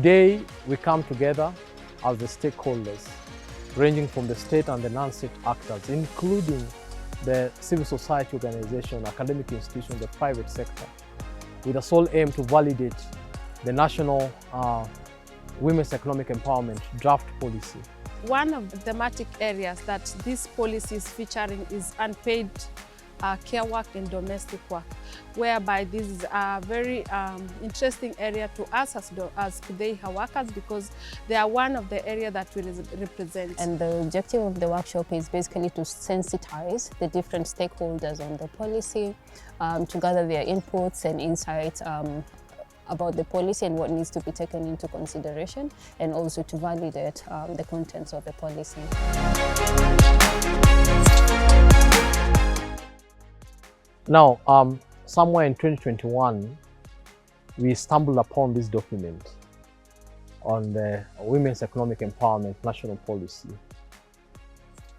Today, we come together as the stakeholders, ranging from the state and the non-state actors, including the civil society organization, academic institutions, the private sector, with the sole aim to validate the national women's economic empowerment draft policy. One of the thematic areas that this policy is featuring is unpaid care work and domestic work, whereby this is a very interesting area to us as Kudheiha workers, because they are one of the areas that we represent. And the objective of the workshop is basically to sensitize the different stakeholders on the policy, to gather their inputs and insights about the policy and what needs to be taken into consideration, and also to validate the contents of the policy. Now, somewhere in 2021, we stumbled upon this document on the Women's Economic Empowerment National Policy.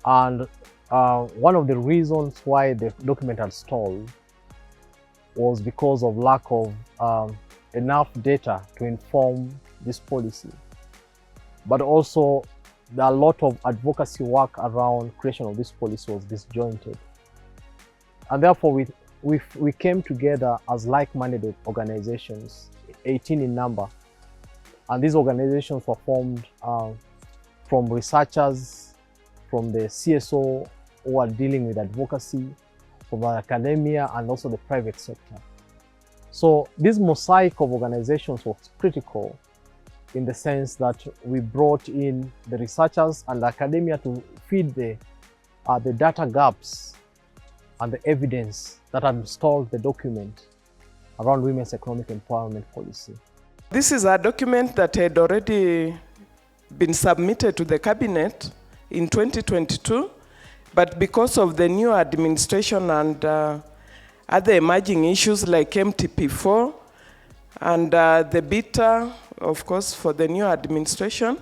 And one of the reasons why the document had stalled was because of lack of enough data to inform this policy. But also, a lot of advocacy work around creation of this policy was disjointed. And therefore, we came together as like-minded organizations, 18 in number. And these organizations were formed from researchers, from the CSO who are dealing with advocacy, from academia, and also the private sector. So this mosaic of organizations was critical in the sense that we brought in the researchers and the academia to feed the data gaps and the evidence that had installed the document around women's economic empowerment policy. This is a document that had already been submitted to the cabinet in 2022, but because of the new administration and other emerging issues like MTP4 and the beta, of course, for the new administration,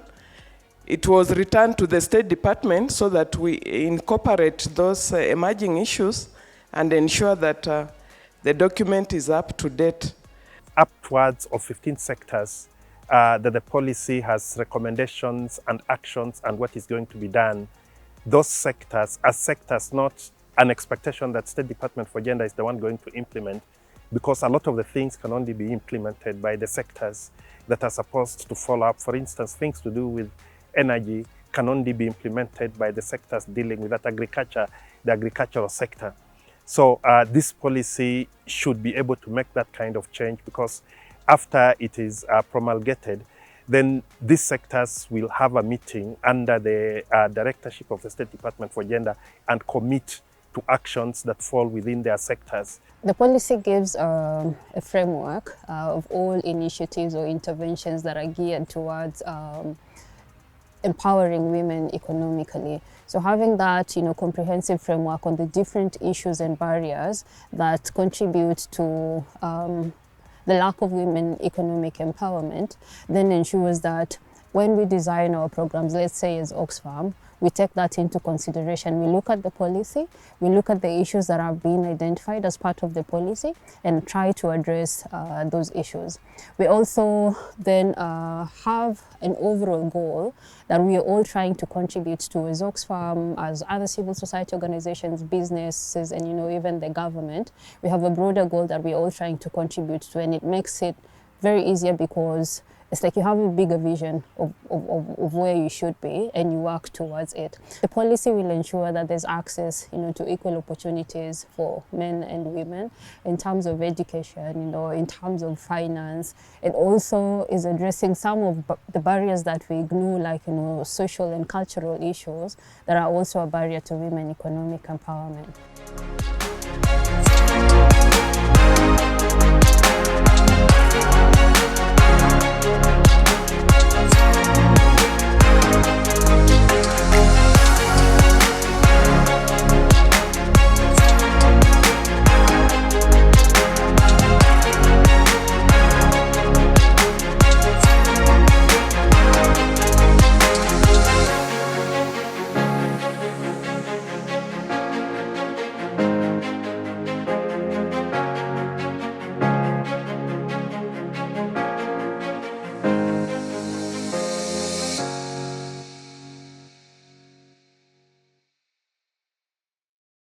it was returned to the State Department so that we incorporate those emerging issues and ensure that the document is up to date. Upwards of 15 sectors that the policy has recommendations and actions and what is going to be done. Those sectors, as sectors, not an expectation that State Department for Gender is the one going to implement, because a lot of the things can only be implemented by the sectors that are supposed to follow up. For instance, things to do with energy can only be implemented by the sectors dealing with that agriculture, the agricultural sector. So this policy should be able to make that kind of change, because after it is promulgated, then these sectors will have a meeting under the directorship of the State Department for Gender and commit to actions that fall within their sectors. The policy gives a framework of all initiatives or interventions that are geared towards empowering women economically. So having that, comprehensive framework on the different issues and barriers that contribute to the lack of women economic empowerment, then ensures that when we design our programs, let's say as OXFAM, we take that into consideration. We look at the policy, we look at the issues that are being identified as part of the policy and try to address those issues. We also then have an overall goal that we are all trying to contribute to as OXFAM, as other civil society organizations, businesses, and even the government. We have a broader goal that we're all trying to contribute to, and it makes it very easier because it's like you have a bigger vision of where you should be and you work towards it. The policy will ensure that there's access, to equal opportunities for men and women in terms of education, in terms of finance. It also is addressing some of the barriers that we ignore, like, social and cultural issues that are also a barrier to women economic empowerment.